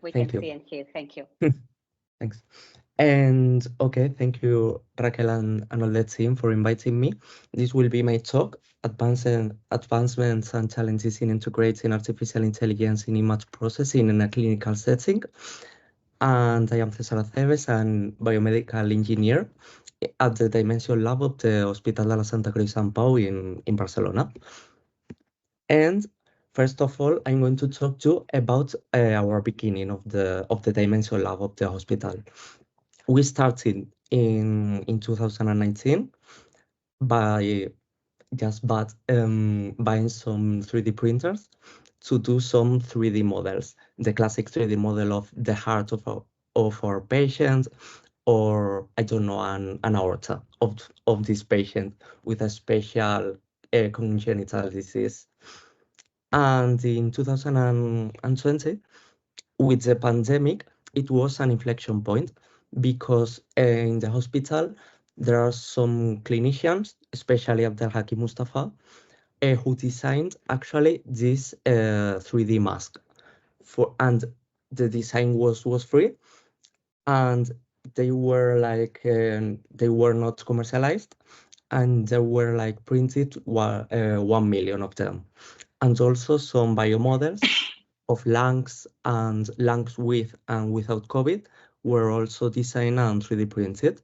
We Thank can you. see and hear. Thank you. Thanks. And okay, thank you, Raquel and all the team for inviting me. This will be my talk, Advancements and Challenges in Integrating Artificial Intelligence in Image Processing in a Clinical Setting. And I am César Aceves, an biomedical engineer at the Dimension Lab of the Hospital de la Santa Cruz Sant Pau in Barcelona. And first of all, I'm going to talk to you about our beginning of the Dimension Lab of the hospital. We started in 2019 by buying some 3D printers to do some 3D models, the classic 3D model of the heart of our patient, or I don't know, an aorta of this patient with a special congenital disease. And in 2020, with the pandemic, it was an inflection point because in the hospital, there are some clinicians, especially Abdel Hakim Mustafa, who designed actually this 3D mask and the design was free, and they were not commercialized, and there were like printed 1 million of them, and also some biomodels of lungs and lungs with and without COVID were also designed and 3D printed,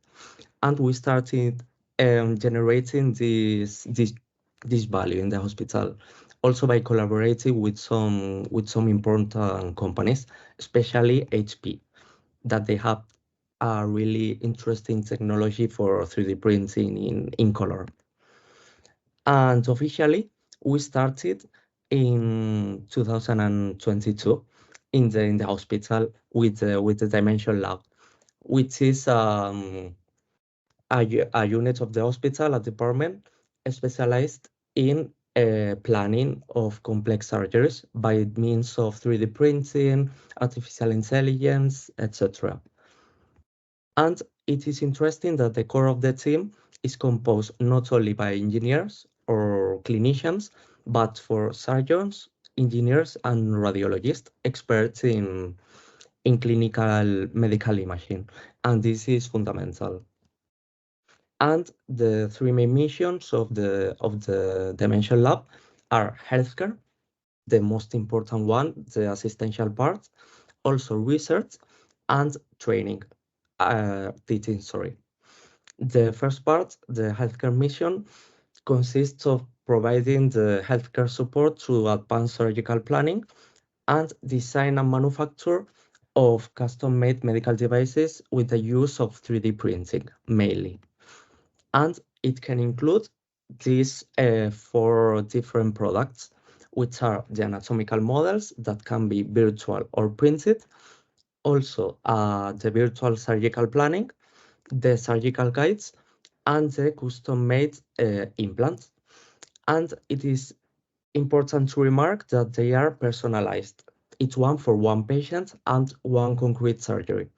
and we started generating this value in the hospital, also by collaborating with some important companies, especially HP, that they have a really interesting technology for 3D printing in color. And officially, we started in 2022 in the hospital with the Dimension Lab, which is a unit of the hospital, a department specialized in planning of complex surgeries by means of 3D printing, artificial intelligence, etc. And it is interesting that the core of the team is composed not only by engineers or clinicians, but for surgeons, engineers, and radiologists, experts in clinical medical imaging. And this is fundamental. And the three main missions of the Dimension Lab are healthcare, the most important one, the assistential part, also research and training, teaching, sorry. The first part, the healthcare mission, consists of providing the healthcare support through advanced surgical planning and design and manufacture of custom-made medical devices with the use of 3D printing, mainly. And it can include these four different products, which are the anatomical models that can be virtual or printed, also the virtual surgical planning, the surgical guides, and the custom-made implants. And it is important to remark that they are personalized, each one for one patient and one concrete surgery.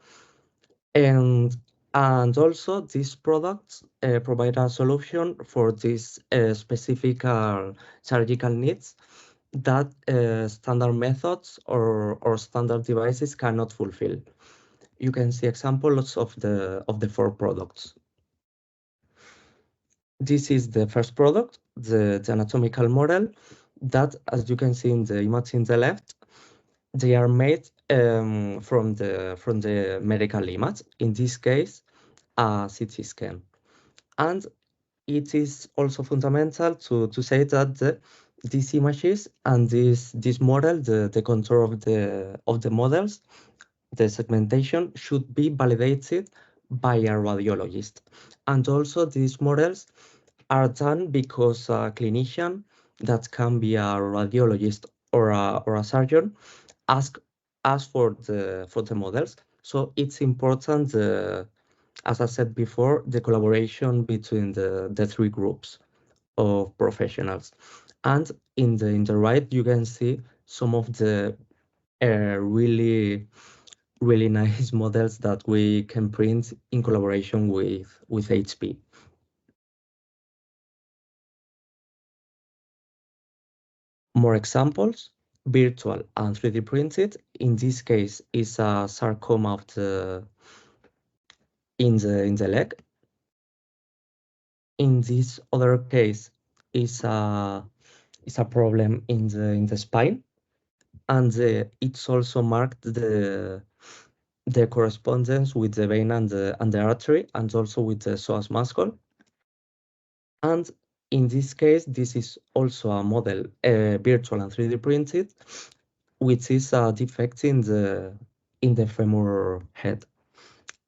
And also these products provide a solution for these specific surgical needs that standard methods or standard devices cannot fulfill. You can see examples of the four products. This is the first product, the anatomical model, that, as you can see in the image in the left, they are made from the medical image, in this case, a CT scan. And it is also fundamental to say that these images and this model, the control of the models, the segmentation should be validated by a radiologist. And also these models are done because a clinician, that can be a radiologist or a surgeon, ask for the models. So it's important, as I said before, the collaboration between the three groups of professionals. And in the right, you can see some of the really nice models that we can print in collaboration with HP. More examples. virtual and 3D printed. In this case, is a sarcoma of the in the leg. In this other case, is a problem in the spine, and it's also marked the correspondence with the vein and the artery, and also with the psoas muscle. And in this case, this is also a model, virtual and 3D printed, which is a defect in the femur head.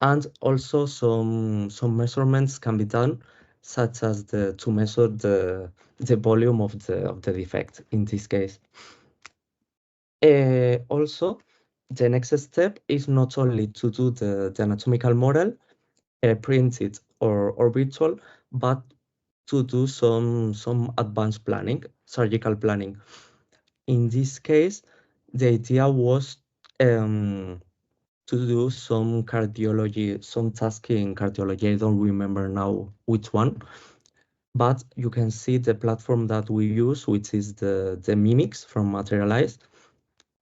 And also some measurements can be done, such as to measure the volume of the defect in this case. Also, the next step is not only to do the anatomical model, printed or virtual, but to do some advanced planning, surgical planning. In this case, the idea was to do some cardiology, some task in cardiology. I don't remember now which one, but you can see the platform that we use, which is the Mimics from Materialize.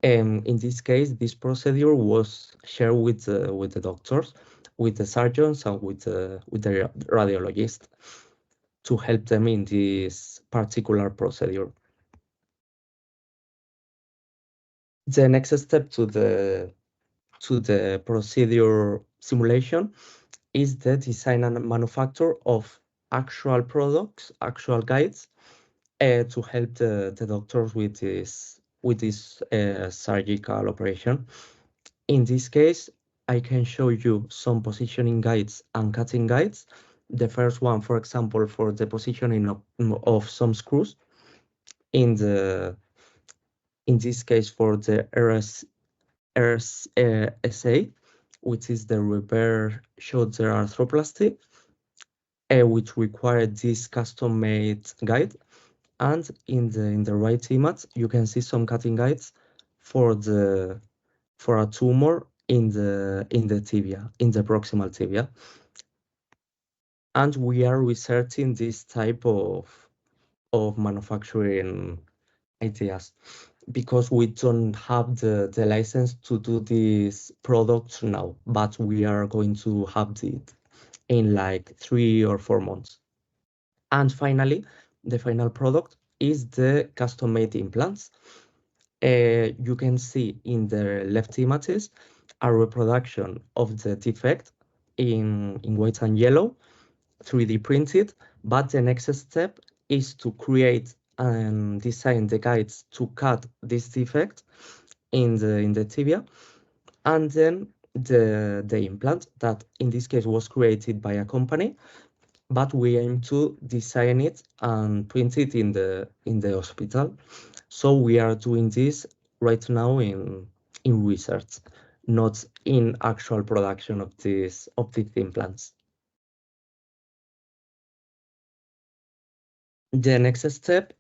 In this case, this procedure was shared with the doctors, with the surgeons, and with the radiologist to help them in this particular procedure. The next step to the procedure simulation is the design and manufacture of actual products, actual guides, to help the doctors with this surgical operation. In this case, I can show you some positioning guides and cutting guides. The first one, for example, for the positioning of some screws. In this case, for the RSA, which is the repair shoulder arthroplasty, which required this custom-made guide. And in the right image, you can see some cutting guides for a tumor in the tibia, in the proximal tibia. And we are researching this type of manufacturing ideas because we don't have the license to do these products now, but we are going to have it in like 3 or 4 months. And finally, the final product is the custom-made implants. You can see in the left images a reproduction of the defect in white and yellow, 3D printed, but the next step is to create and design the guides to cut this defect in the tibia, and then the implant that in this case was created by a company, but we aim to design it and print it in the hospital. So we are doing this right now in research, not in actual production of these implants. The next step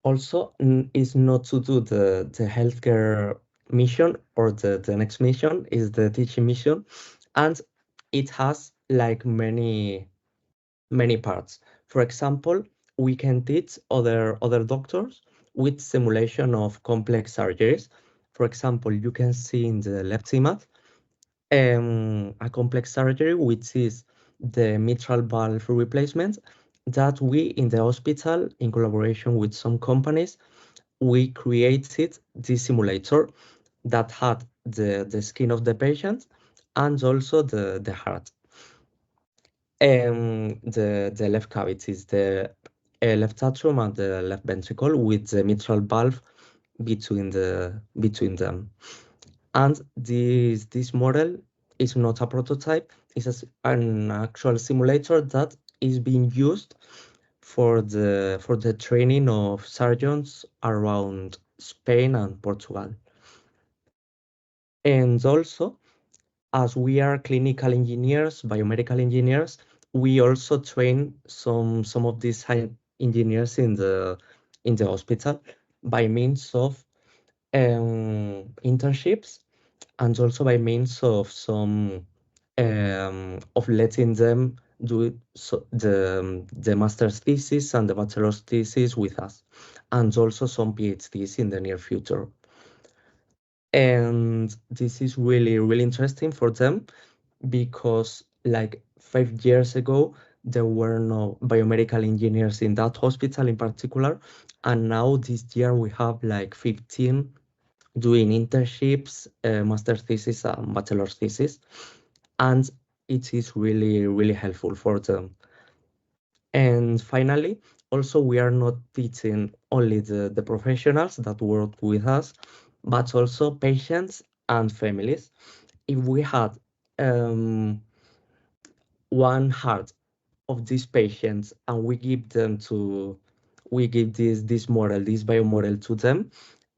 also is not to do the healthcare mission, or the next mission is the teaching mission, and it has like many parts. For example, we can teach other doctors with simulation of complex surgeries. For example, you can see in the left image a complex surgery, which is the mitral valve replacement that we in the hospital, in collaboration with some companies, we created this simulator that had the skin of the patient and also the heart. The left cavities, the left atrium and the left ventricle, with the mitral valve between them. And this model is not a prototype; it's an actual simulator that is being used for the training of surgeons around Spain and Portugal. And also, as we are clinical engineers, biomedical engineers, we also train some of these engineers in the hospital by means of internships, and also by means of some of letting them do it, so the master's thesis and the bachelor's thesis with us, and also some PhDs in the near future. And this is really, really interesting for them because like 5 years ago, there were no biomedical engineers in that hospital in particular. And now this year we have like 15 doing internships, master thesis and bachelor thesis. And it is really, really helpful for them. And finally, also we are not teaching only the professionals that work with us, but also patients and families. If we had um, one heart of these patients and we give this model, this biomodel to them,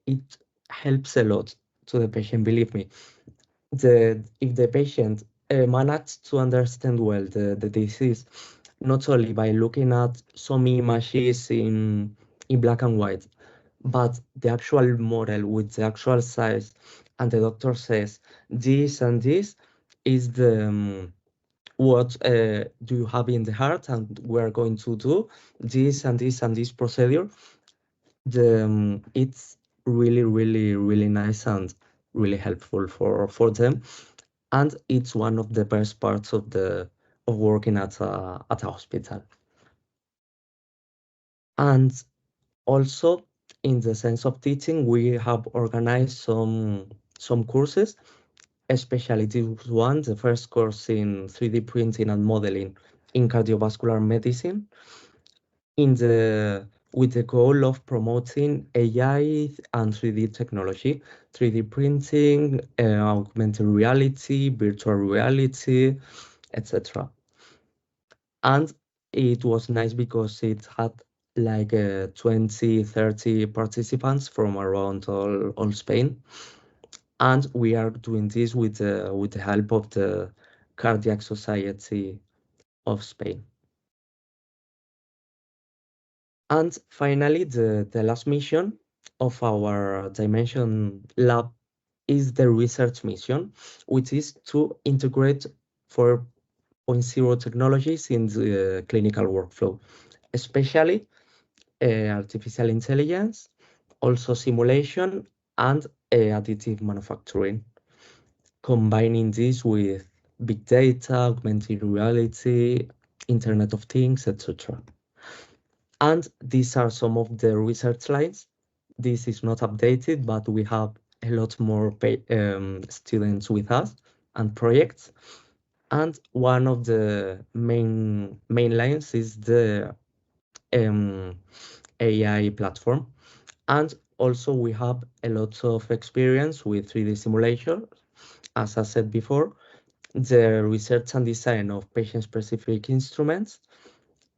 it helps a lot to the patient, believe me. If the patient managed to understand well the disease, not only by looking at some images in black and white, but the actual model with the actual size, and the doctor says this and this is the what do you have in the heart, and we're going to do this and this and this procedure. It's really, really, really nice and really helpful for them, and it's one of the best parts of working at a hospital. And also, in the sense of teaching, we have organized some courses, especially this one, the first course in 3D printing and modeling in cardiovascular medicine, in the with the goal of promoting AI and 3D technology, 3D printing, augmented reality, virtual reality, etc. And it was nice because it had like 20, 30 participants from around all Spain. And we are doing this with the help of the Cardiac Society of Spain. And finally, the last mission of our Dimension Lab is the research mission, which is to integrate 4.0 technologies in the clinical workflow, especially artificial intelligence, also simulation, and additive manufacturing, combining this with big data, augmented reality, Internet of Things, etc. And these are some of the research lines. This is not updated, but we have a lot more students with us and projects. And one of the main lines is the AI platform. And also we have a lot of experience with 3D simulation. As I said before, the research and design of patient-specific instruments,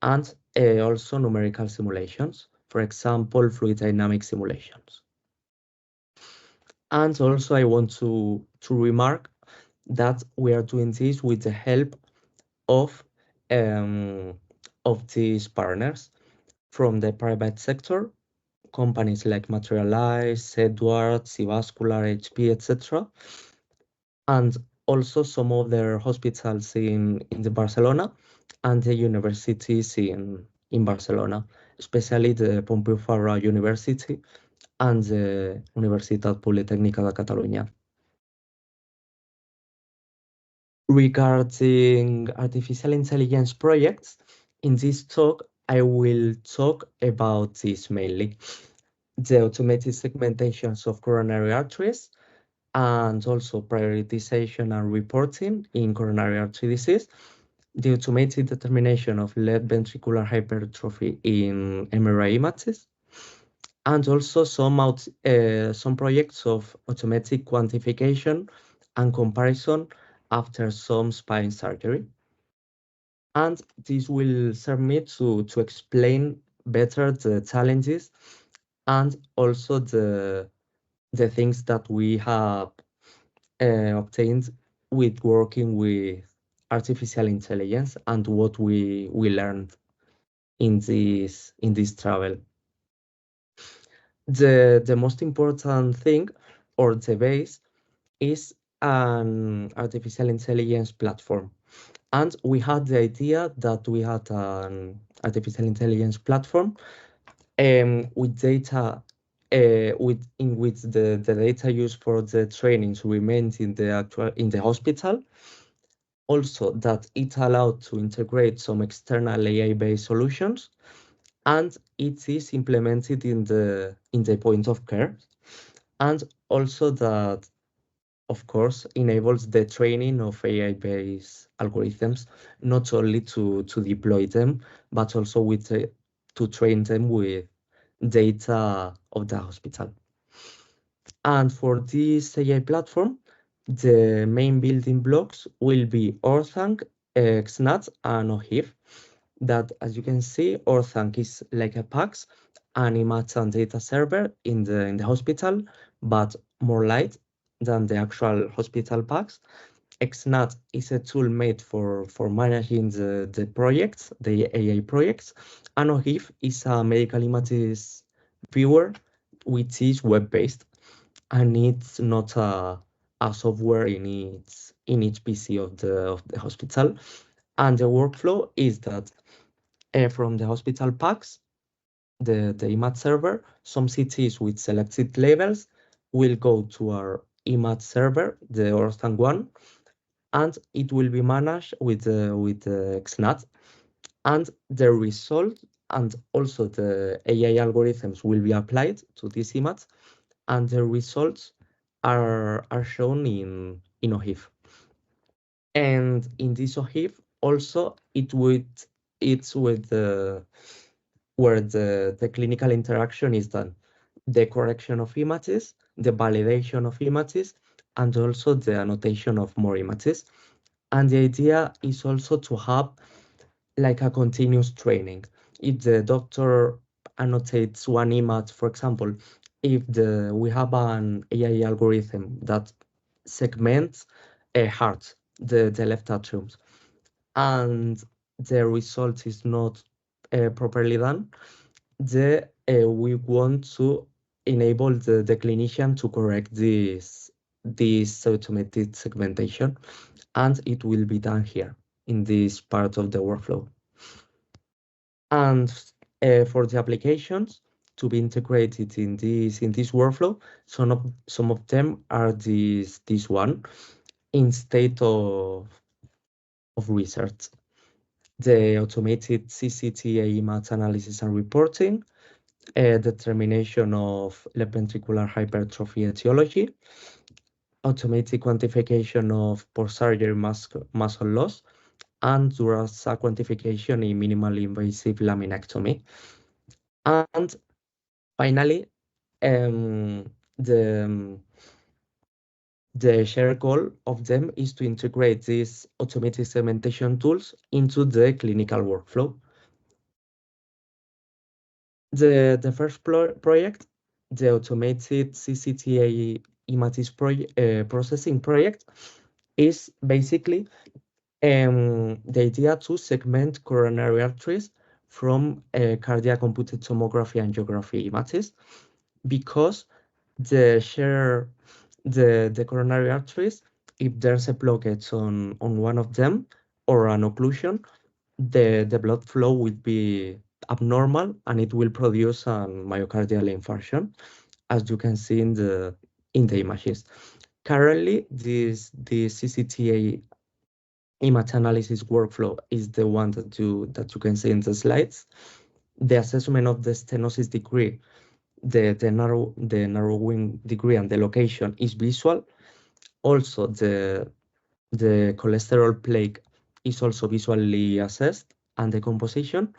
and also numerical simulations, for example, fluid dynamic simulations. And also I want to remark that we are doing this with the help of um, these partners from the private sector, companies like Materialize, Edwards, Vascular, HP, etc. And also some of their hospitals in the Barcelona and the universities in Barcelona, especially the Pompeu Fabra University and the Universitat Politècnica de Catalunya. Regarding artificial intelligence projects, in this talk, I will talk about this mainly. The automated segmentations of coronary arteries, and also prioritization and reporting in coronary artery disease, the automated determination of left ventricular hypertrophy in MRI images, and also some projects of automatic quantification and comparison after some spine surgery. And this will serve me to explain better the challenges and also the things that we have obtained with working with artificial intelligence and what we learned in this travel. The most important thing, or the base, is an artificial intelligence platform. And we had the idea that we had an artificial intelligence platform with data in which the data used for the trainings remains in the hospital. Also, that it allowed to integrate some external AI-based solutions, and it is implemented in the point of care, and also that, of course, enables the training of AI-based algorithms, not only to deploy them, but also to train them with data of the hospital. And for this AI platform, the main building blocks will be Orthanc, XNAT, and OHIF. That, as you can see, Orthanc is like a PACS, an image and data server in the hospital, but more light than the actual hospital PACS. XNAT is a tool made for managing the projects, the AI projects, and OHIF is a medical images viewer, which is web-based, and it's not a software in each PC of the hospital. And the workflow is that from the hospital packs, the image server, some CTs with selected labels will go to our image server, the Orthan one, and it will be managed with the XNAT, and the result and also the AI algorithms will be applied to this image, and the results are shown in OHIF. And in this OHIF also it's with the where the clinical interaction is done. The correction of images, the validation of images, and also the annotation of more images. And the idea is also to have like a continuous training. If the doctor annotates one image, for example, if we have an AI algorithm that segments a heart, the left atriums, and the result is not properly done, we want to enable the clinician to correct this automated segmentation, and it will be done here in this part of the workflow. And for the applications to be integrated in this workflow, some of them are this one instead of research. The automated CCTA image analysis and reporting, determination of left ventricular hypertrophy etiology, automatic quantification of post-surgery muscle loss, and Durasa quantification in minimally invasive laminectomy. And finally, the shared goal of them is to integrate these automated segmentation tools into the clinical workflow. The first project, the automated CCTA images processing project, is basically the idea to segment coronary arteries from cardiac computed tomography and angiography images, because the coronary arteries, if there's a blockage on one of them or an occlusion, the blood flow will be abnormal and it will produce a myocardial infarction, as you can see in the images. Currently, the CCTA image analysis workflow is the one that you can see in the slides. The assessment of the stenosis degree, the narrowing degree and the location is visual. Also, the cholesterol plaque is also visually assessed, and the composition,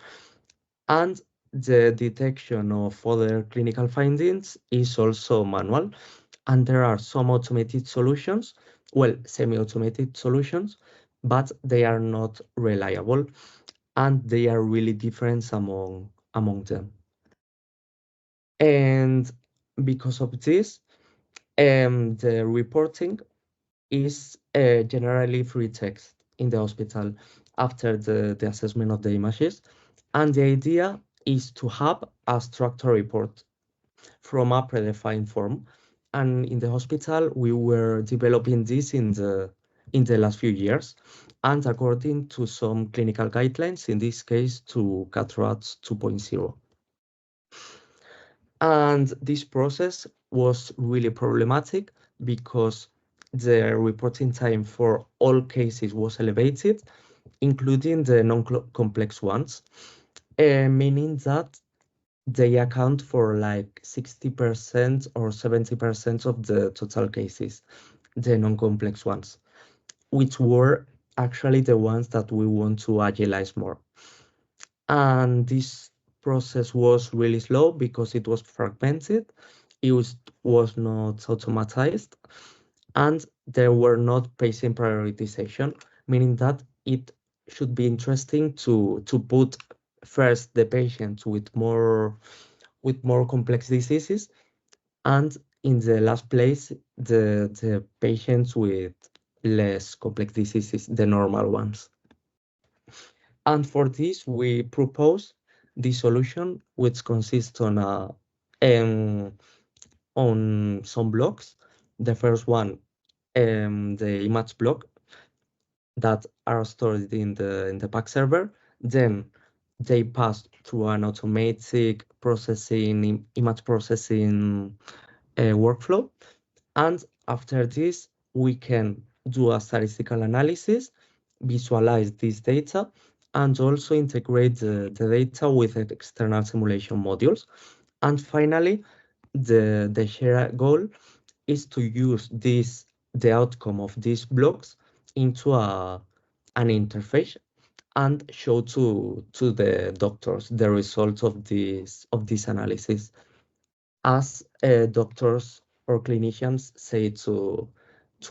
and the detection of other clinical findings is also manual. And there are some automated solutions, well, semi-automated solutions, but they are not reliable, and they are really different among them. And because of this, the reporting is generally free text in the hospital after the assessment of the images. And the idea is to have a structured report from a predefined form. And in the hospital, we were developing this in the last few years, and according to some clinical guidelines, in this case to CATRATS 2.0. And this process was really problematic because the reporting time for all cases was elevated, including the non-complex ones, meaning that they account for like 60% or 70% of the total cases, the non-complex ones, which were actually the ones that we want to agilize more. And this process was really slow because it was fragmented, was not automatized, and there were not patient prioritization, meaning that it should be interesting to put first the patients with more complex diseases, and in the last place the patients with less complex diseases, the normal ones. And for this, we propose the solution, which consists um, on some blocks. The first one, the image block that are stored in the PAC server. Then they pass through an automatic processing, image processing workflow. And after this, we can do a statistical analysis, visualize this data, and also integrate the data with external simulation modules. And finally, the shared goal is to use the outcome of these blocks into an interface and show to the doctors the results of this analysis, as doctors or clinicians say to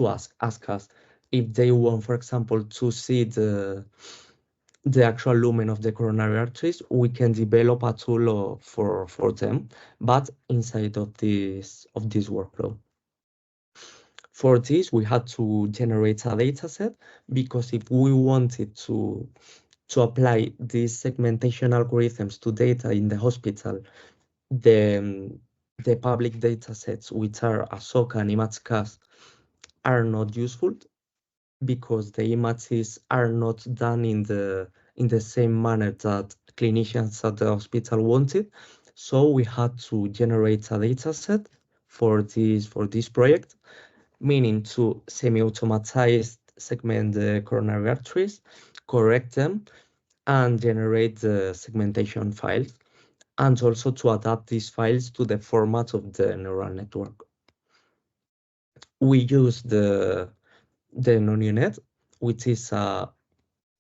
ask us if they want, for example, to see the actual lumen of the coronary arteries. We can develop a tool for them, but inside of this workflow. For this, we had to generate a data set, because if we wanted to apply these segmentation algorithms to data in the hospital, the public data sets, which are ASOCA and ImageCast, are not useful, because the images are not done in the same manner that clinicians at the hospital wanted. So we had to generate a data set for this project, meaning to semi-automatize segment the coronary arteries, correct them, and generate the segmentation files, and also to adapt these files to the format of the neural network. We use the NONUNet, which is a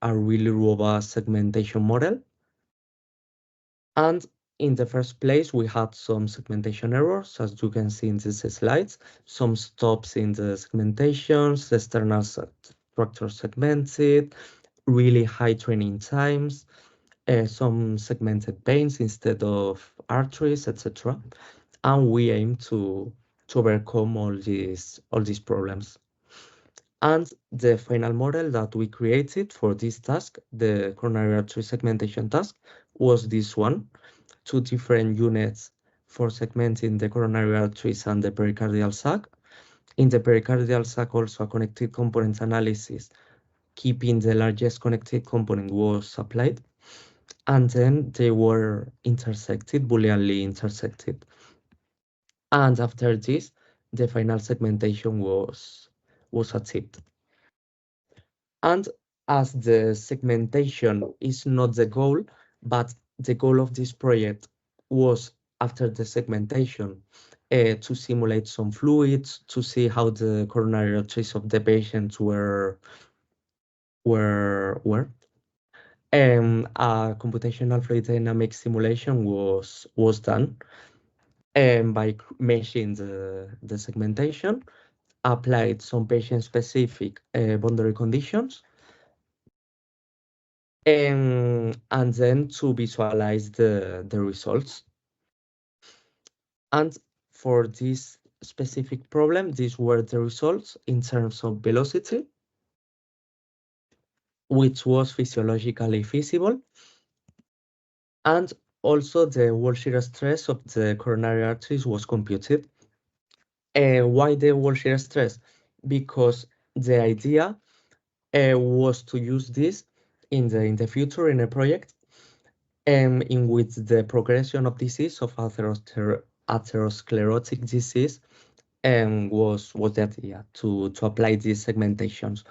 really robust segmentation model. And in the first place, we had some segmentation errors, as you can see in these slides, some stops in the segmentations, the external structure segmented, really high training times, some segmented veins instead of arteries, etc. And we aim to overcome all these problems. And the final model that we created for this task, the coronary artery segmentation task, was this one: 2 different units for segmenting the coronary arteries and the pericardial sac. In the pericardial sac, also a connected component analysis, keeping the largest connected component, was applied. And then they were intersected, booleanly intersected. And after this, the final segmentation was achieved. And as the segmentation is not the goal, but the goal of this project was, after the segmentation, to simulate some fluids, to see how the coronary arteries of the patients were. A computational fluid dynamic simulation was done, by meshing the segmentation, applied some patient-specific boundary conditions, and then to visualize the results. And for this specific problem, these were the results in terms of velocity, which was physiologically feasible, and also the wall shear stress of the coronary arteries was computed. Why the wall shear stress? Because the idea was to use this in the future in a project in which the progression of disease of atherosclerotic disease, and was the idea to apply these segmentations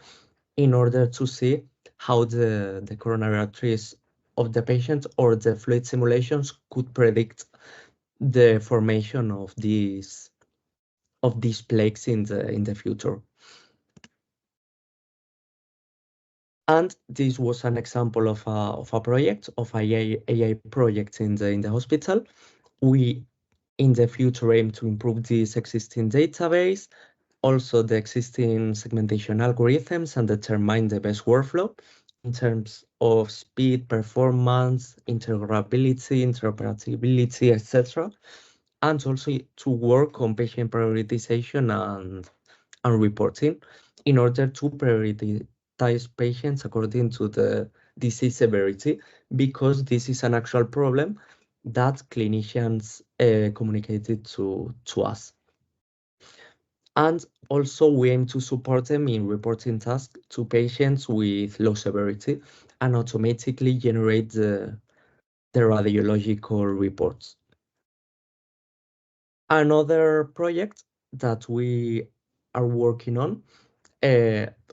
in order to see how the coronary arteries of the patient or the fluid simulations could predict the formation of these plaques in the future. And this was an example of a project, of AI project in the hospital. We in the future aim to improve this existing database, also the existing segmentation algorithms, and determine the best workflow in terms of speed, performance, interoperability, etc. And also to work on patient prioritization and reporting in order to prioritize patients according to the disease severity, because this is an actual problem that clinicians communicated to us. And also we aim to support them in reporting tasks to patients with low severity and automatically generate the radiological reports. Another project that we are working on,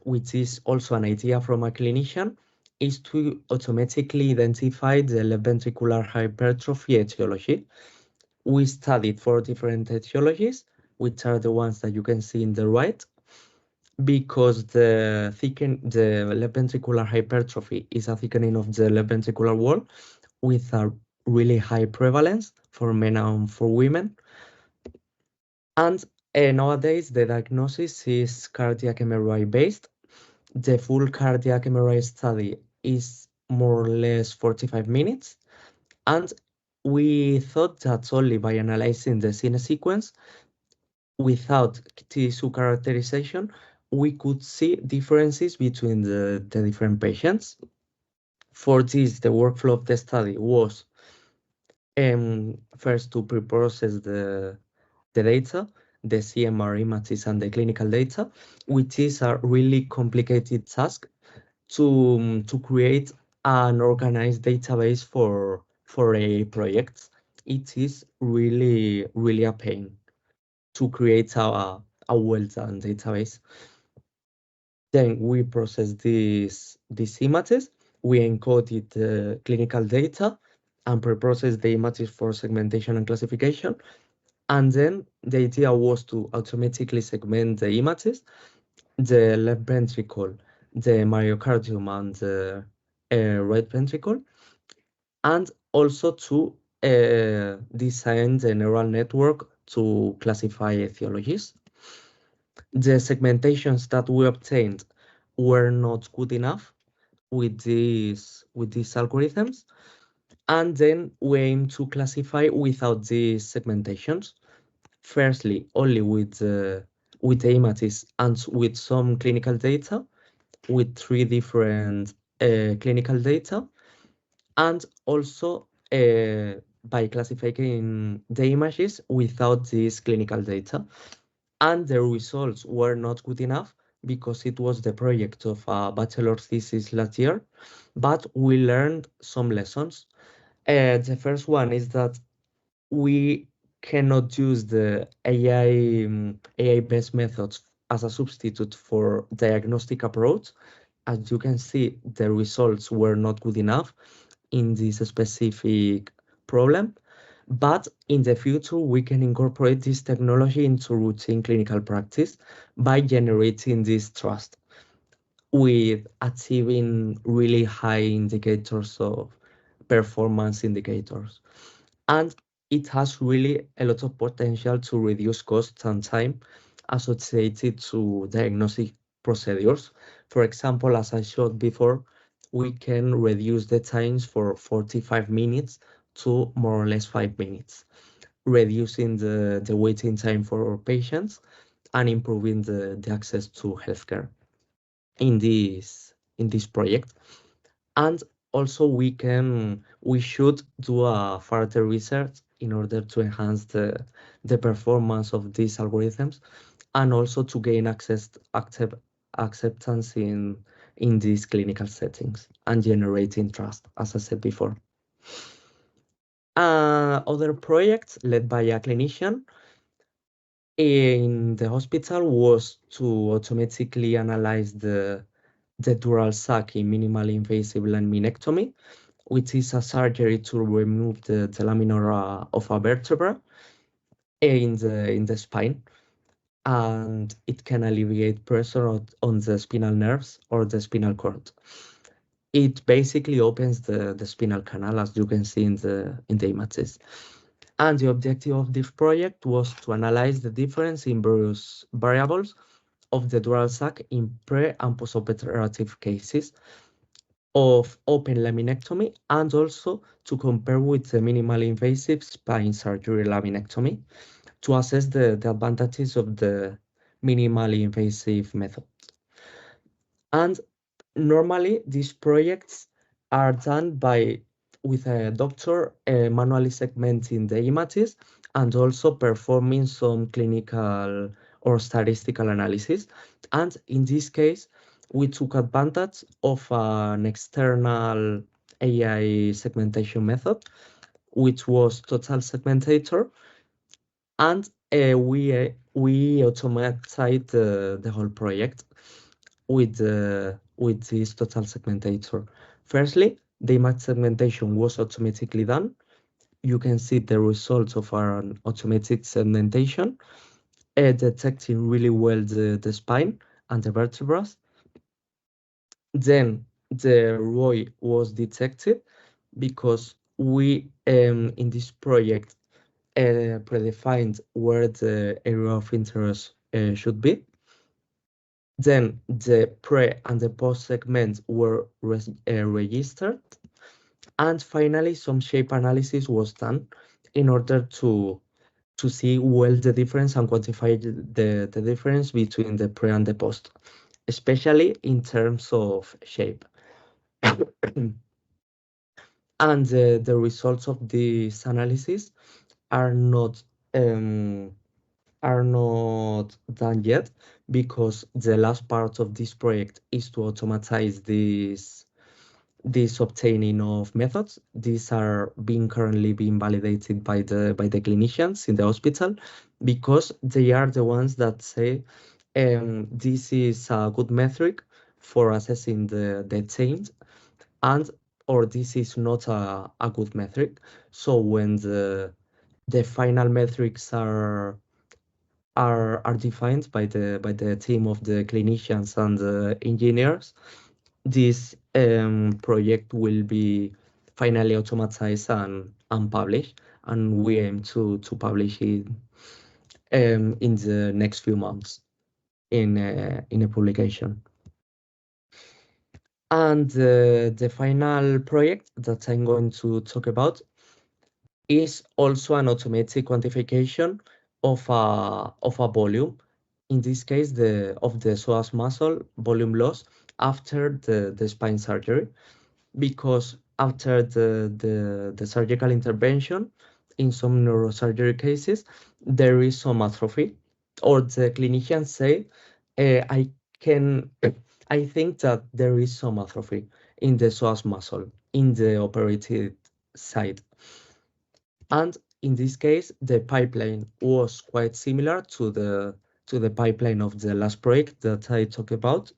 which is also an idea from a clinician, is to automatically identify the left ventricular hypertrophy etiology. We studied 4 different etiologies, which are the ones that you can see in the right, because the left ventricular hypertrophy is a thickening of the left ventricular wall with a really high prevalence for men and for women. And nowadays, the diagnosis is cardiac MRI based. The full cardiac MRI study is more or less 45 minutes. And we thought that only by analyzing the scene sequence without tissue characterization, we could see differences between the different patients. For this, the workflow of the study was first to pre-process the data, the CMR images and the clinical data, which is a really complicated task to create an organized database for a project. It is really a pain to create a well-done database. Then we process these images, we encoded the clinical data and pre-process the images for segmentation and classification. And then the idea was to automatically segment the images, the left ventricle, the myocardium, and the right ventricle, and also to design the neural network to classify etiologies. The segmentations that we obtained were not good enough with these algorithms, and then we aim to classify without these segmentations. Firstly, only with the images and with some clinical data, with 3 different clinical data, and also by classifying the images without this clinical data. And the results were not good enough because it was the project of a bachelor thesis last year, but we learned some lessons. The first one is that we cannot use the AI-based methods as a substitute for diagnostic approach. As you can see, the results were not good enough in this specific problem. But in the future, we can incorporate this technology into routine clinical practice by generating this trust with achieving really high indicators of performance indicators. And it has really a lot of potential to reduce costs and time associated to diagnostic procedures. For example, as I showed before, we can reduce the times for 45 minutes to more or less 5 minutes, reducing the waiting time for patients and improving the access to healthcare in this project. And also we should do a further research in order to enhance the performance of these algorithms and also to gain acceptance in these clinical settings and generating trust, as I said before. Other projects led by a clinician in the hospital was to automatically analyze the dural sac in minimally invasive laminectomy, which is a surgery to remove the lamina of a vertebra in the spine, and it can alleviate pressure on the spinal nerves or the spinal cord. It basically opens the spinal canal, as you can see in the images. And the objective of this project was to analyze the difference in various variables of the dural sac in pre and postoperative cases of open laminectomy, and also to compare with the minimally invasive spine surgery laminectomy to assess the advantages of the minimally invasive method. And normally these projects are done with a doctor manually segmenting the images and also performing some clinical or statistical analysis. And in this case, we took advantage of an external AI segmentation method, which was total segmentator, and we automated the whole project with this total segmentator. Firstly, the image segmentation was automatically done. You can see the results of our automated segmentation, detecting really well the spine and the vertebrae. Then the ROI was detected because we in this project predefined where the area of interest should be. Then the pre and the post segments were registered. And finally, some shape analysis was done in order to see well the difference and quantify the difference between the pre and the post, especially in terms of shape. And the results of this analysis are not um, are not done yet, because the last part of this project is to automatize this obtaining of methods. These are currently being validated by the clinicians in the hospital, because they are the ones that say this is a good metric for assessing the change, and or this is not a good metric. So when the final metrics are defined by the team of the clinicians and the engineers, this project will be finally automatized and published, and we aim to publish it in the next few months in a publication. And the final project that I'm going to talk about is also an automatic quantification of a volume. In this case, of the psoas muscle volume loss after the spine surgery, because after the surgical intervention, in some neurosurgery cases, there is some atrophy, or the clinicians say, I can, I think that there is some atrophy in the psoas muscle in the operated side. And in this case, the pipeline was quite similar to the pipeline of the last project that I talked about,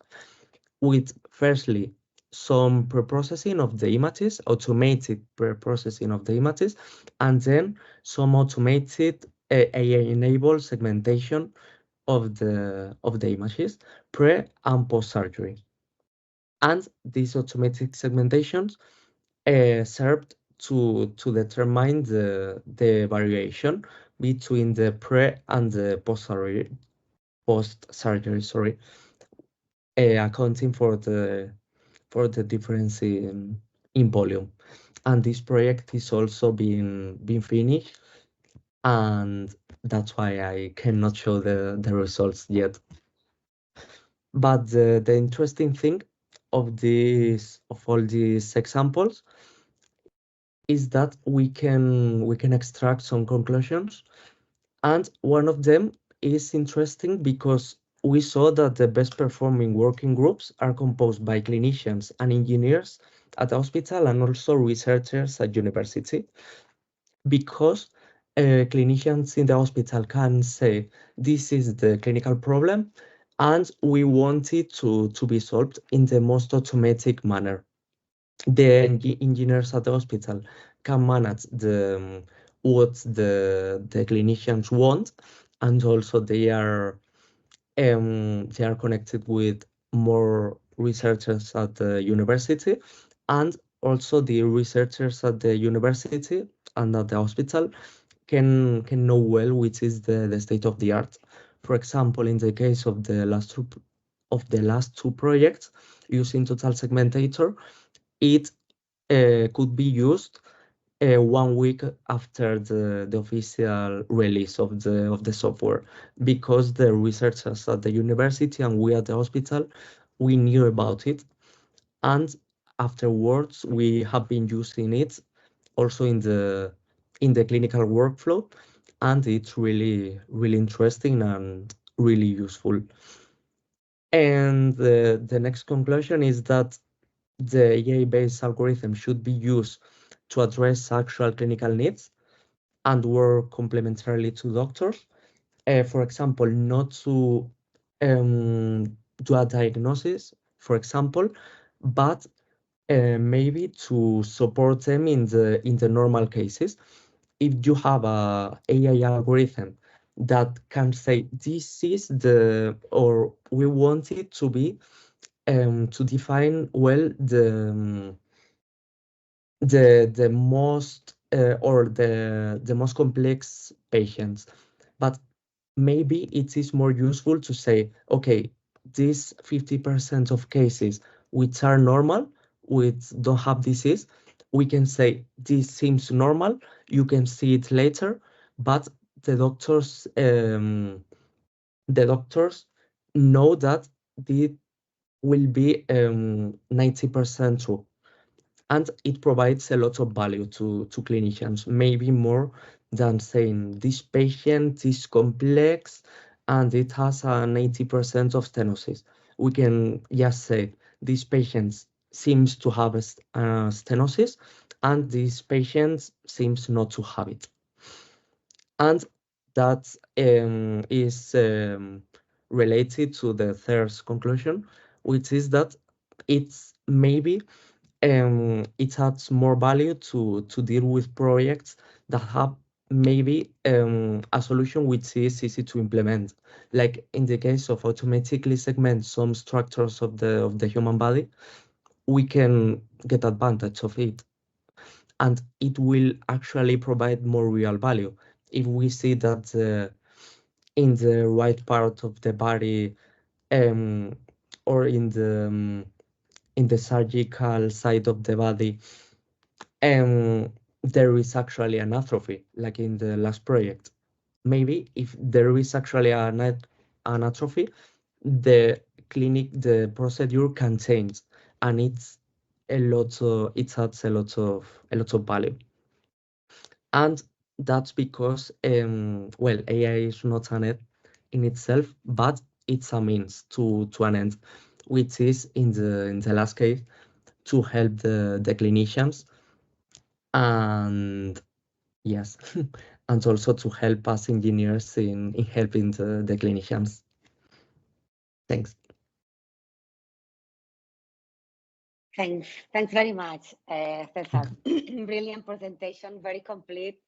with firstly some pre-processing of the images, automated pre-processing of the images, and then some automated AI-enabled segmentation of the images pre and post surgery. And these automatic segmentations served to determine the variation between the pre and the post surgery, sorry, accounting for the difference in volume. And this project is also being finished, and that's why I cannot show the results yet. But the interesting thing of all these examples is that we can extract some conclusions, and one of them is interesting because we saw that the best performing working groups are composed by clinicians and engineers at the hospital, and also researchers at university. because clinicians in the hospital can say, this is the clinical problem, and we want it to be solved in the most automatic manner. The engineers at the hospital can manage what the clinicians want, and also they are connected with more researchers at the university, and also the researchers at the university and at the hospital can know well which is the state of the art. For example, in the case of the last two projects using total segmentator, it could be used 1 week after the official release of the software, because the researchers at the university and we at the hospital, we knew about it, and afterwards we have been using it also in the clinical workflow, and it's really interesting and really useful. And the next conclusion is that the AI-based algorithm should be used to address actual clinical needs and work complementarily to doctors. For example, not to do a diagnosis, for example, but maybe to support them in the normal cases. If you have a AI algorithm that can say this is or we want it to be to define well the most or the most complex patients, but maybe it is more useful to say, okay, these 50% of cases which are normal, which don't have disease, we can say this seems normal, you can see it later, but the doctors um, the doctors know that it will be 90% true, and it provides a lot of value to clinicians, maybe more than saying this patient is complex and it has a 90% of stenosis. We can just say this patient seems to have a stenosis and this patient seems not to have it. And that is related to the third conclusion, which is that it's maybe it adds more value to deal with projects that have maybe a solution which is easy to implement. Like in the case of automatically segment some structures of the human body, we can get advantage of it, and it will actually provide more real value. If we see that in the right part of the body um, or in the surgical side of the body, there is actually an atrophy, like in the last project. Maybe if there is actually an atrophy, the procedure can change, and it adds a lot of value. And that's because, well, AI is not an end in itself, but it's a means to an end, which is in the last case to help the clinicians, and yes, and also to help us engineers in helping the clinicians. Thanks. Thanks very much, Cesar. Brilliant presentation, very complete,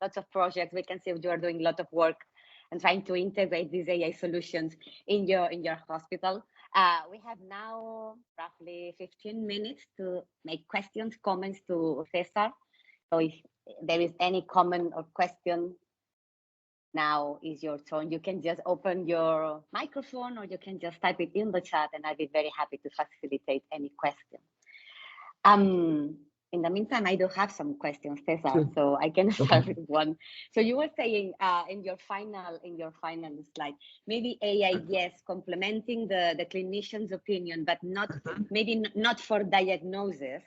lots of projects. We can see you are doing a lot of work and trying to integrate these AI solutions in your hospital. We have now roughly 15 minutes to make questions, comments to Cesar. So if there is any comment or question, now is your turn. You can just open your microphone or you can just type it in the chat and I'll be very happy to facilitate any question. In the meantime, I do have some questions, Cesar, so I can start with one. So you were saying in your final slide, maybe AI, yes, complementing the clinician's opinion, but not maybe not for diagnosis.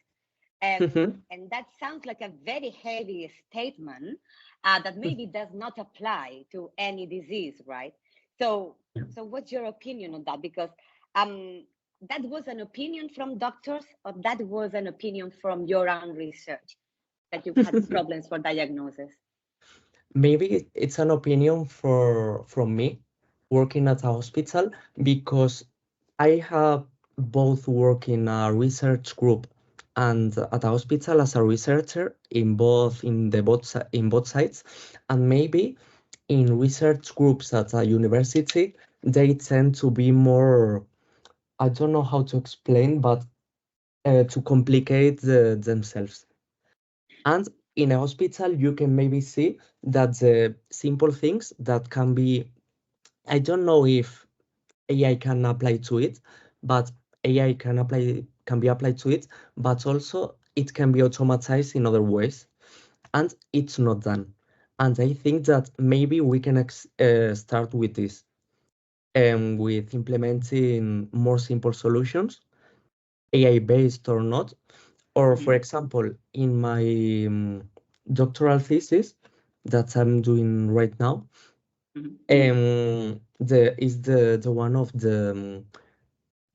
And that sounds like a very heavy statement that maybe does not apply to any disease, right? So what's your opinion on that? Because that was an opinion from doctors, or that was an opinion from your own research? that you've had problems for diagnosis? Maybe it's an opinion from me working at a hospital, because I have both work in a research group and at a hospital as a researcher in both sides, and maybe in research groups at a university they tend to be more, I don't know how to explain, but to complicate themselves. And in a hospital, you can maybe see that the simple things that can be, I don't know if AI can apply to it, but AI can be applied to it, but also it can be automatized in other ways, and it's not done. And I think that maybe we can start with this, with implementing more simple solutions, AI based or not. Or for example, in my doctoral thesis that I'm doing right now, the one of the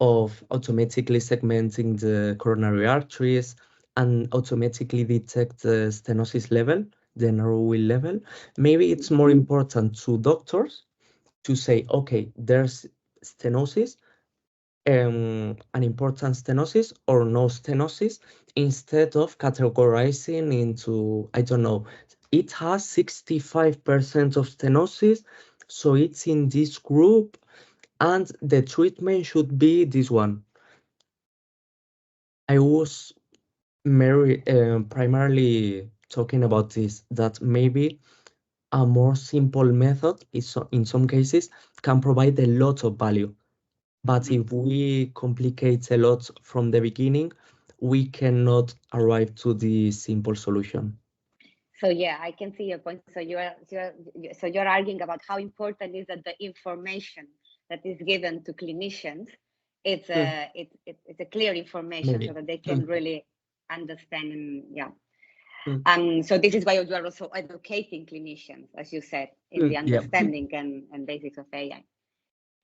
of automatically segmenting the coronary arteries and automatically detect the stenosis level, the narrowing level. Maybe it's more important to doctors to say, okay, there's stenosis, an important stenosis or no stenosis, instead of categorizing into, I don't know, it has 65% of stenosis, so it's in this group, and the treatment should be this one. I was primarily talking about this, that maybe a more simple method is, in some cases, can provide a lot of value. But if we complicate a lot from the beginning, we cannot arrive to the simple solution. So yeah, I can see your point. So you're arguing about how important is that the information that is given to clinicians, it's a clear information. Maybe. So that they can really understand, and yeah. So this is why you are also educating clinicians, as you said, in the understanding and basics of AI.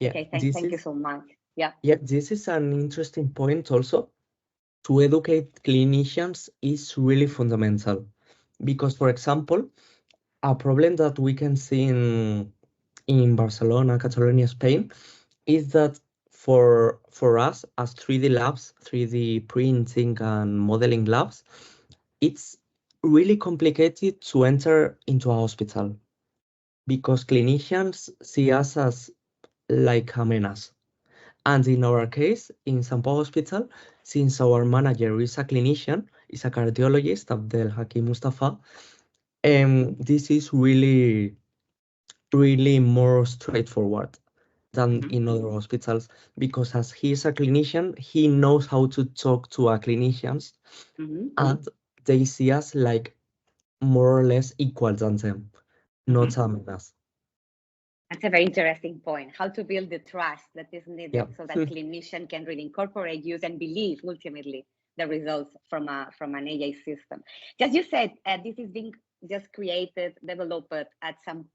Yeah. Okay, thank you so much. Yeah. Yeah, this is an interesting point also. To educate clinicians is really fundamental, because, for example, a problem that we can see in Barcelona, Catalonia, Spain, is that for us as 3D labs, 3D printing and modeling labs, it's really complicated to enter into a hospital, because clinicians see us as like a menace. And in our case, in San Pau Hospital, since our manager is a clinician, is a cardiologist, Abdel Hakim Mustafa, this is really, really more straightforward than in other hospitals, because as he is a clinician, he knows how to talk to our clinicians, and they see us like more or less equal than them, not a menace. That's a very interesting point. How to build the trust that is needed so that clinician can really incorporate, use, and believe ultimately the results from an AI system. Just you said, this is being just created, developed at San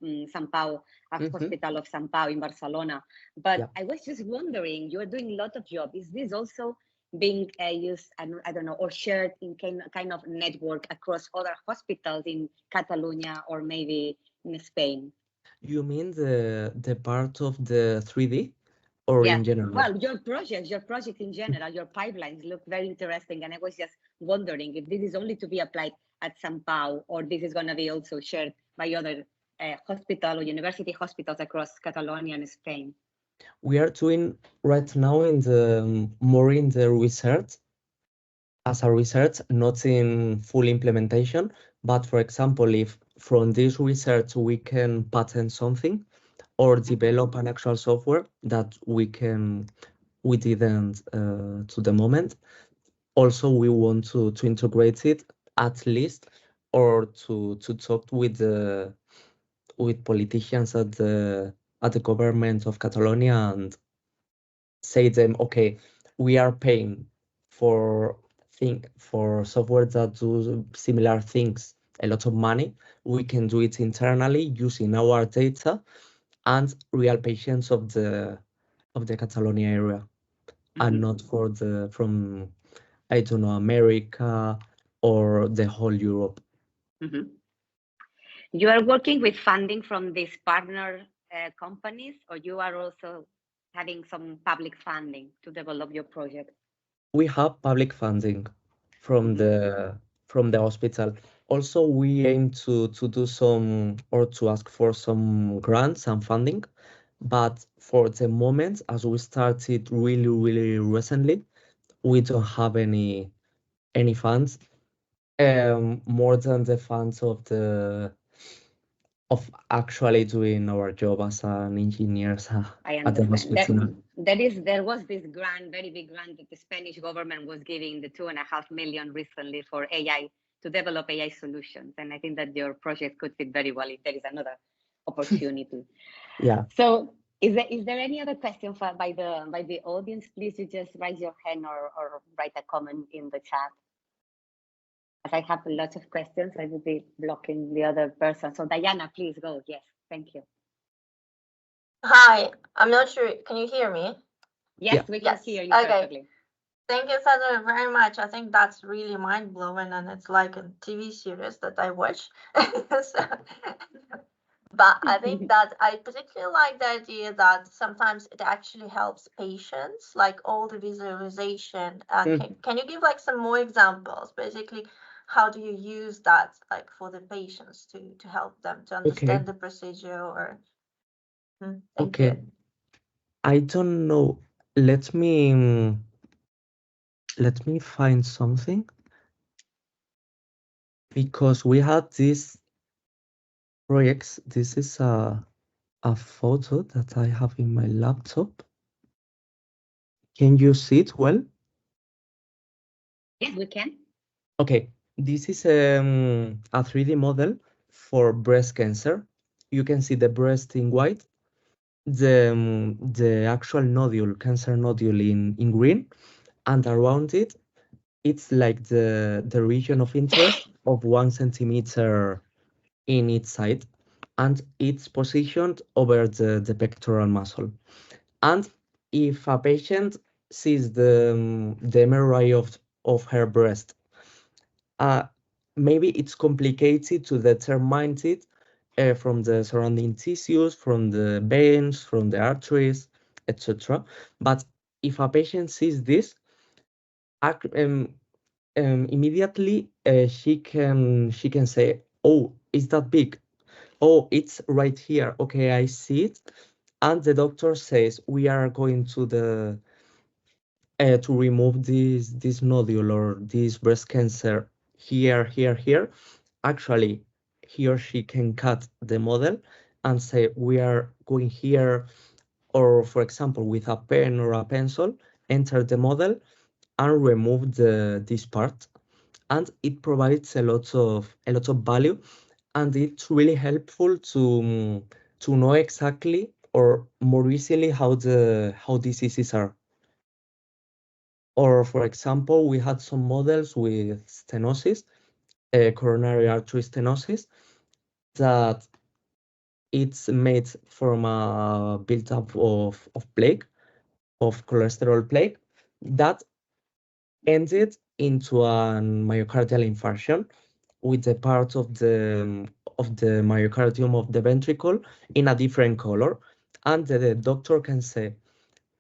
Pau, Hospital of San Pau in Barcelona. But I was just wondering, you are doing a lot of job. Is this also being used, I don't know, or shared in kind of network across other hospitals in Catalonia or maybe in Spain? You mean the part of the 3D or in general? Well, your project in general, your pipelines look very interesting. And I was just wondering if this is only to be applied at San Pau, or this is going to be also shared by other hospital or university hospitals across Catalonia and Spain. We are doing right now more in the research, as a research, not in full implementation. But for example, if from this research we can patent something or develop an actual software that we didn't to the moment, also we want to integrate it at least, or to talk with politicians at the government of Catalonia and say them, okay, we are paying for software that do similar things a lot of money. We can do it internally using our data and real patients of the Catalonia area, and not from, I don't know, America or the whole Europe. Mhm. You are working with funding from these partner companies, or you are also having some public funding to develop your project? We have public funding from the hospital. Also, we aim to do some or to ask for some grants and funding, but for the moment, as we started really recently, we don't have any funds, more than the funds of actually doing our job as an engineers I at the understand. hospital. There was this grant, very big grant that the Spanish government was giving, the 2.5 million recently for AI, to develop AI solutions. And I think that your project could fit very well if there is another opportunity. Yeah. So is there any other question by the audience? Please, you just raise your hand or write a comment in the chat. As I have a lot of questions, I will be blocking the other person. So Diana, please go. Yes, thank you. Hi, I'm not sure. Can you hear me? Yes, Yeah. we can hear you perfectly. Thank you, Cesar, very much. I think that's really mind-blowing, and it's like a TV series that I watch. But I think that I particularly like the idea that sometimes it actually helps patients, like all the visualization. Can you give like some more examples? Basically, how do you use that like for the patients to help them to understand the procedure or? Thank you. I don't know. Let me find something, because we had these projects. This is a photo that I have in my laptop. Can you see it well? Yes, we can. Okay, this is a 3D model for breast cancer. You can see the breast in white, the actual nodule, cancer nodule in green, and around it, it's like the region of interest of 1 centimeter in each side, and it's positioned over the pectoral muscle. And if a patient sees the MRI of her breast, maybe it's complicated to determine it from the surrounding tissues, from the veins, from the arteries, etc. But if a patient sees this, immediately she can say, "Oh, is that big? Oh, it's right here. Okay, I see it." And the doctor says, "We are going to remove this nodule or this breast cancer here." Actually, he or she can cut the model and say, "We are going here," or for example, with a pen or a pencil, enter the model and remove this part. And it provides a lot of value, and it's really helpful to know exactly or more easily how diseases are. Or for example, we had some models with stenosis, coronary artery stenosis, that it's made from a buildup of plaque, of cholesterol plaque, that ended into a myocardial infarction, with the part of the myocardium of the ventricle in a different color. And the doctor can say,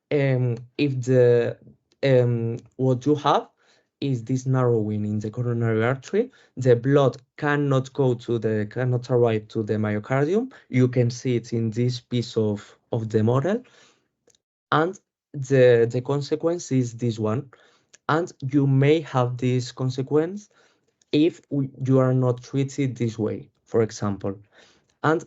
if the what you have is this narrowing in the coronary artery, the blood cannot arrive to the myocardium. You can see it in this piece of the model, and the consequence is this one. And you may have this consequence if you are not treated this way, for example. And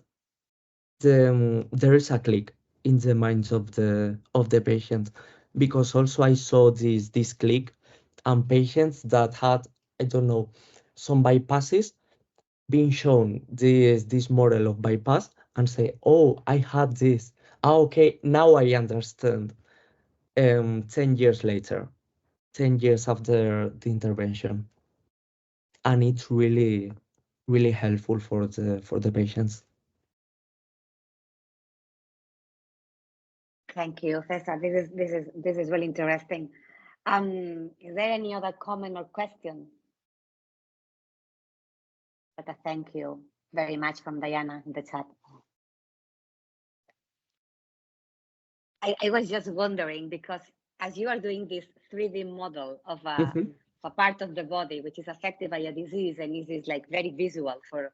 there is a click in the minds of the patient, because also I saw this click, and patients that had, I don't know, some bypasses, being shown this model of bypass and say, "Oh, I had this. Ah, okay, now I understand." 10 years later, 10 years after the intervention, and it's really helpful for the patients. Thank you, Cesar. This is really interesting. Is there any other comment or question? But a thank you very much from Diana in the chat. I was just wondering, because as you are doing this 3D model of a part of the body which is affected by a disease, and this is like very visual for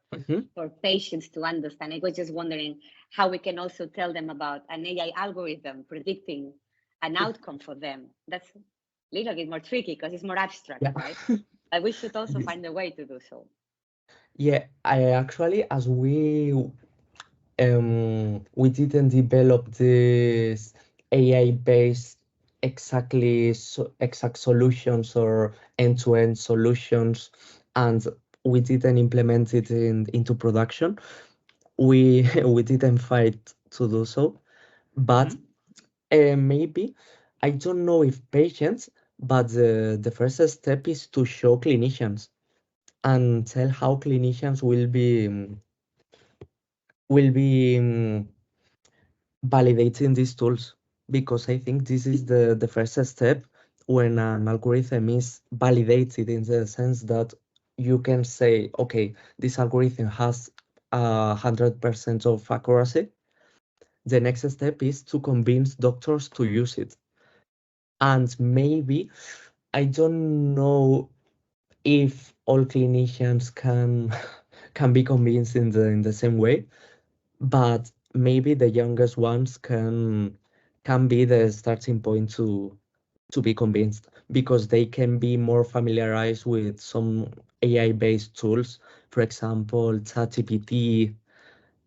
patients to understand, I was just wondering how we can also tell them about an AI algorithm predicting an outcome for them. That's a little bit more tricky because it's more abstract, right? But we should also find a way to do so. Yeah, I actually, as we didn't develop this AI-based exact solutions or end-to-end solutions, and we didn't implement it into production. We didn't fight to do so, but maybe, I don't know if patients, but the first step is to show clinicians and tell how clinicians will be validating these tools, because I think this is the first step when an algorithm is validated, in the sense that you can say, okay, this algorithm has 100% of accuracy. The next step is to convince doctors to use it. And maybe, I don't know if all clinicians can be convinced in the same way, but maybe the youngest ones can be the starting point to be convinced, because they can be more familiarized with some AI-based tools, for example, ChatGPT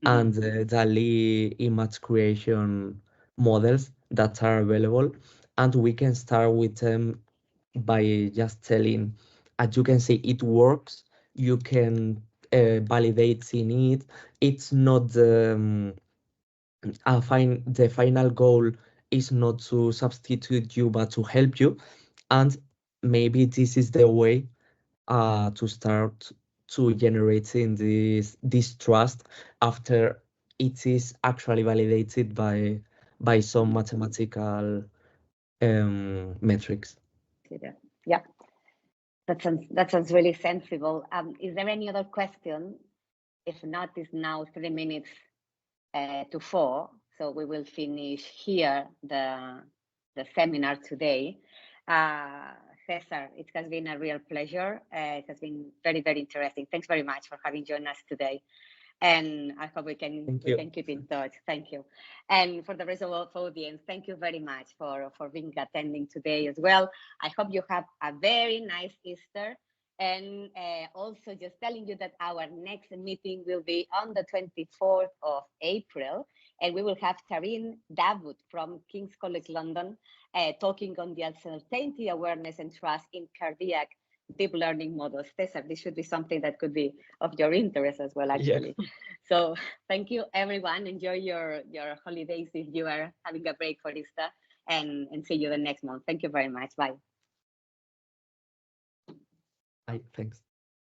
and the DALL-E image creation models that are available. And we can start with them by just telling, as you can see, it works. You can validate in it. It's not the final goal is not to substitute you, but to help you. And maybe this is the way to start to generating this trust after it is actually validated by some mathematical metrics. Yeah, that sounds really sensible. Is there any other question? If not, it's now 3 minutes to 4, so we will finish here the seminar today. Cesar, it has been a real pleasure. It has been very, very interesting. Thanks very much for having joined us today. And I hope we can keep in touch. Thank you. And for the rest of the audience, thank you very much for being attending today as well. I hope you have a very nice Easter. And also just telling you that our next meeting will be on the 24th of April. And we will have Taryn Davut from King's College London talking on the uncertainty, awareness, and trust in cardiac deep learning models. Cesar, this should be something that could be of your interest as well, actually. Yeah. So thank you, everyone. Enjoy your holidays if you are having a break for Easter, and see you the next month. Thank you very much. Bye. Bye. Thanks.